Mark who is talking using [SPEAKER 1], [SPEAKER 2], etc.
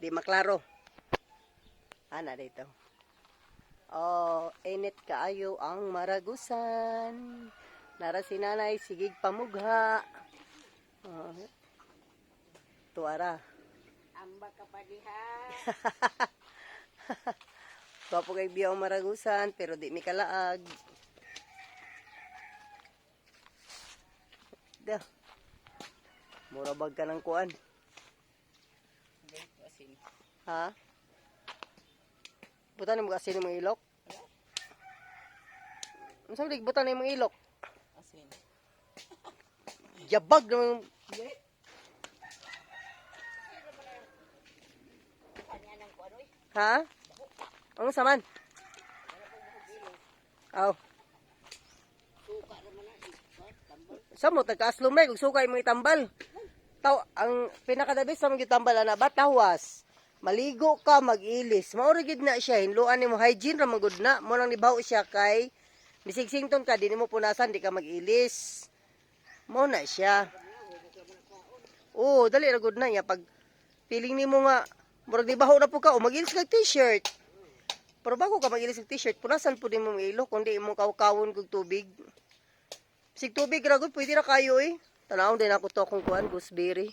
[SPEAKER 1] Di maklaro. Ana dito. Oh, init kaayo ang Maragusan. Nara si nanay, sigig pamugha. Oh, tuara.
[SPEAKER 2] Amba ka pa diha.
[SPEAKER 1] Gwapo kay biyaw Maragusan, pero di mi kalaag. Dah. Mura bag ka ng kuan.
[SPEAKER 2] Asin.
[SPEAKER 1] Ha? Butan mo kasi ng mga ilok? Ano sabi, butan na yung mga ilok?
[SPEAKER 2] Asin.
[SPEAKER 1] Jabag ng... Ha? Ano saman? Aw.
[SPEAKER 2] Suka naman na. Tambal.
[SPEAKER 1] Sa mo, tagkaaslom na, kung suka yung mga tambal. Ang pinakadabis sa mga tambal, na ba, tawas. Maligo ka, mag-ilis. Maurigid na siya, hinluan ni mo, hygiene ra magud na. Mo nang nibaw siya kay, bisigsington ka, di mo punasan, di ka mag-ilis. Mo na siya. Oo, dali ra gud na ya. Pag feeling ni mo nga, murag nibaho na po ka, o mag-ilis ka t-shirt. Pero bago ka mag-ilis ng t-shirt, punasan po din mo ilo, kundi mo kawkawon kog tubig. Sig tubig ra gud, pwede ra kayo eh. Tanawon din ako to kung kuan, gooseberry.